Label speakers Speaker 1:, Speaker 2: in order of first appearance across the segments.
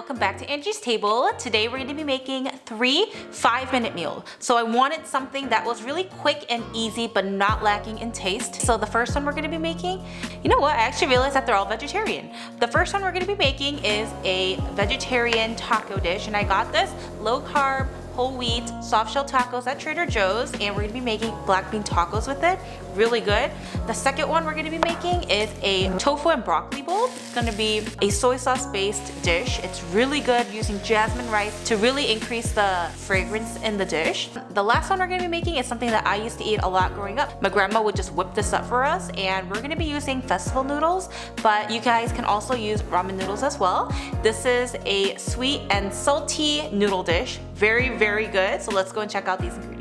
Speaker 1: welcome back to Angie's Table. Today we're going to be making 3 5-minute meals. So I wanted something that was really quick and easy but not lacking in taste. So the first one we're going to be making, you know what, I actually realized that they're all vegetarian. The first one we're going to be making is a vegetarian taco dish, and I got this low carb, whole wheat, soft shell tacos at Trader Joe's, and we're going to be making black bean tacos with it. Really good. The second one we're going to be making is a tofu and broccoli bowl. It's going to be a soy sauce based dish. It's really good using jasmine rice to really increase the fragrance in the dish. The last one we're going to be making is something that I used to eat a lot growing up. My grandma would just whip this up for us, and we're going to be using festival noodles, but you guys can also use ramen noodles as well. This is a sweet and salty noodle dish. Very, very good. So let's go and check out these ingredients.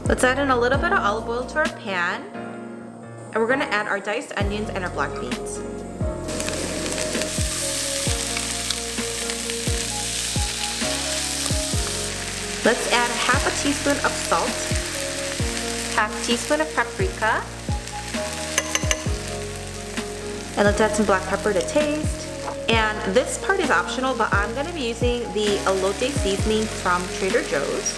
Speaker 1: Let's add in a little bit of olive oil to our pan, and we're going to add our diced onions and our black beans. Let's add half a teaspoon of salt, half a teaspoon of paprika, and let's add some black pepper to taste. And this part is optional, but I'm going to be using the elote seasoning from Trader Joe's.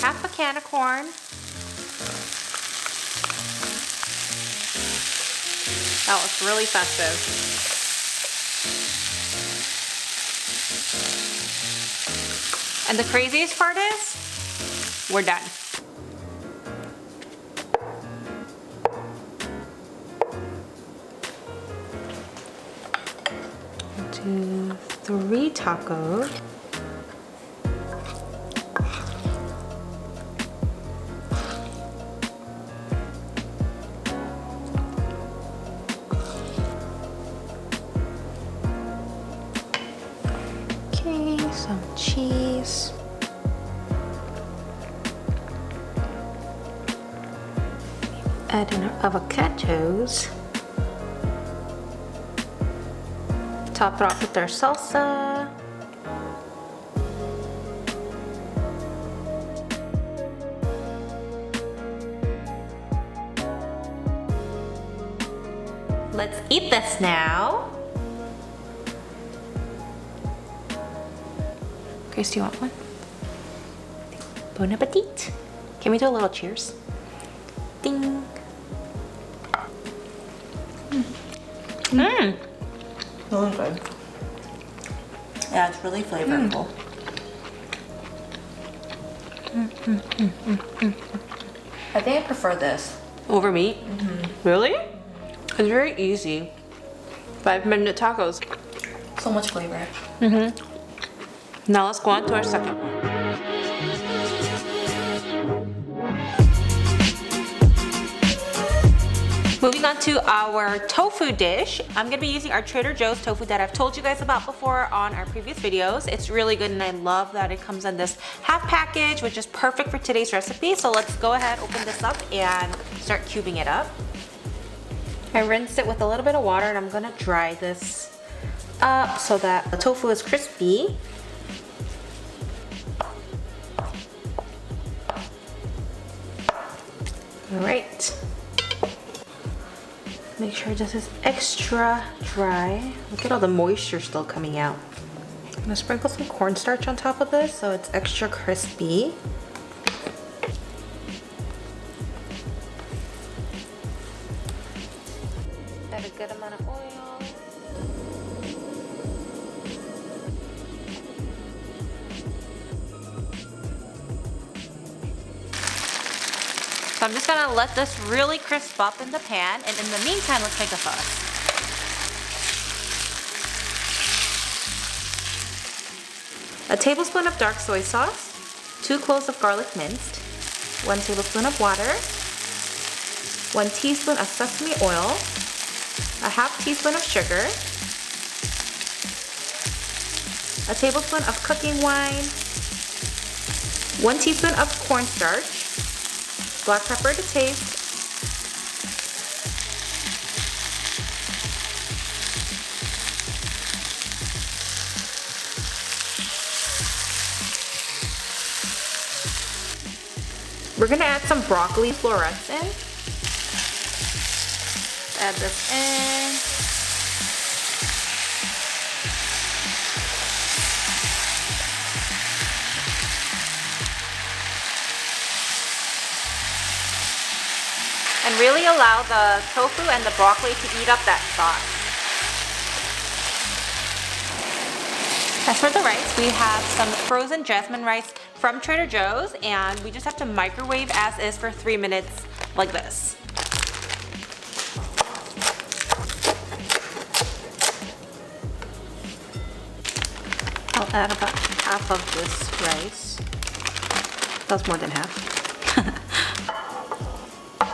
Speaker 1: Half a can of corn. That was really festive. And the craziest part is, we're done. 1, 2, 3 tacos. Some cheese. Add in our avocados. Top it off with our salsa. Let's eat this now. Grace, do you want one? Bon appetit. Can we do a little cheers? Ding. Mmm. Really good. Yeah, it's really flavorful. I think I prefer this. Over meat? Really? It's very easy. 5-minute tacos. So much flavor. Now let's go on to our second one. Moving on to our tofu dish. I'm gonna be using our Trader Joe's tofu that I've told you guys about before on our previous videos. It's really good, and I love that it comes in this half package, which is perfect for today's recipe. So let's go ahead, open this up, and start cubing it up. I rinsed it with a little bit of water, and I'm gonna dry this up so that the tofu is crispy. Alright, make sure this is extra dry. Look at all the moisture still coming out. I'm gonna sprinkle some cornstarch on top of this so it's extra crispy. Add a good amount of oil. So I'm just gonna let this really crisp up in the pan, and in the meantime, let's make a sauce. A tablespoon of dark soy sauce, 2 cloves of garlic minced, 1 tablespoon of water, 1 teaspoon of sesame oil, a half teaspoon of sugar, a tablespoon of cooking wine, 1 teaspoon of cornstarch, black pepper to taste, 1 We're gonna add some broccoli florets in. Add this in. And really allow the tofu and the broccoli to eat up that sauce. As for the rice, we have some frozen jasmine rice from Trader Joe's, and we just have to microwave as is for 3 minutes like this. I'll add about half of this rice. That's more than half.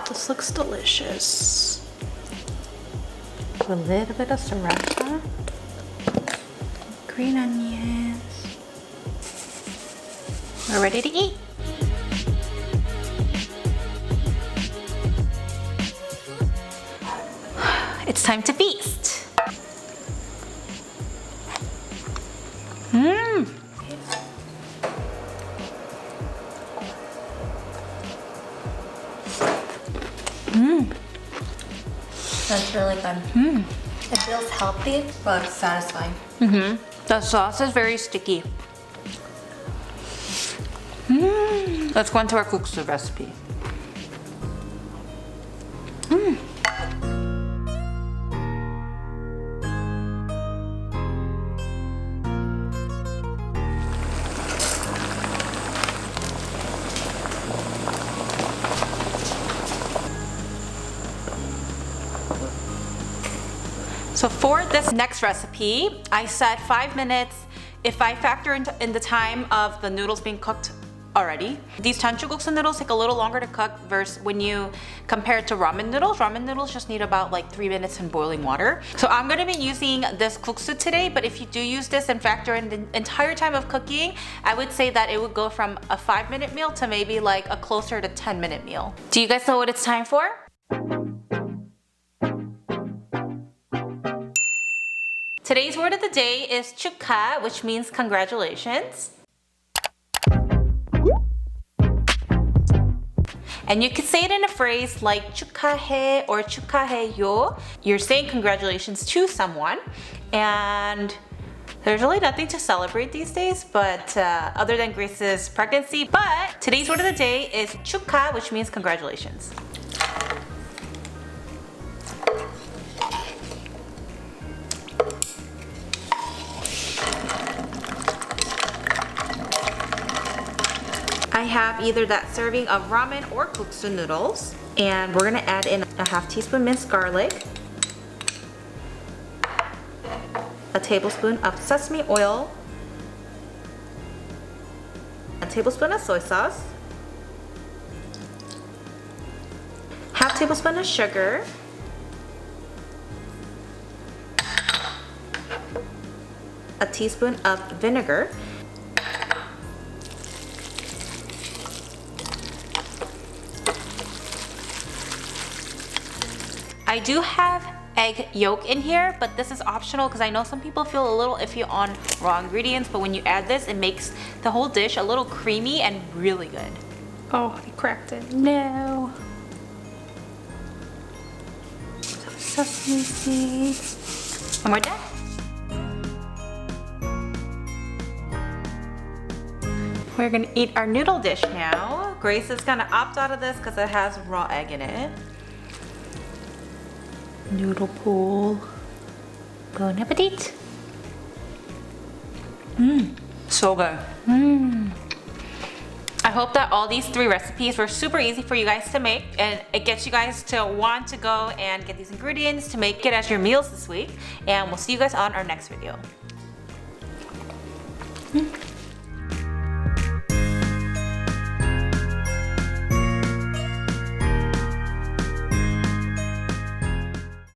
Speaker 1: This looks delicious. A little bit of sriracha. Green onions. We're ready to eat. It's time to feast. Mmm. Mmm.
Speaker 2: That's really good.
Speaker 1: Mmm.
Speaker 2: It feels healthy, but satisfying.
Speaker 1: Mm-hmm. The sauce is very sticky. Mmm. Let's go into our kuksu recipe. Mmm. So for this next recipe, I said 5 minutes if I factor in the time of the noodles being cooked already. These chanchuguksu noodles take a little longer to cook versus when you compare it to ramen noodles. Ramen noodles just need about like 3 minutes in boiling water. So I'm gonna be using this kuksu today, but if you do use this and factor in the entire time of cooking, I would say that it would go from a 5-minute meal to maybe like a closer to 10-minute meal. Do you guys know what it's time for? Today's word of the day is 축하, which means congratulations. And you could say it in a phrase like 축하해 or 축하해요. You're saying congratulations to someone, and there's really nothing to celebrate these days, but other than Grace's pregnancy. But today's word of the day is 축하, which means congratulations. I have either that serving of ramen or kuksu noodles, and we're gonna add in a half teaspoon minced garlic, a tablespoon of sesame oil, a tablespoon of soy sauce, half tablespoon of sugar, a teaspoon of vinegar, I do have egg yolk in here, but this is optional because I know some people feel a little iffy on raw ingredients, but when you add this, it makes the whole dish a little creamy and really good. Oh, I cracked it. No. Some sesame seeds. And we're done. We're gonna eat our noodle dish now. Grace is gonna opt out of this because it has raw egg in it. Noodle pool. Bon appetit. Mmm, so good. Mmm. I hope that all these 3 recipes were super easy for you guys to make, and it gets you guys to want to go and get these ingredients to make it as your meals this week. And we'll see you guys on our next video.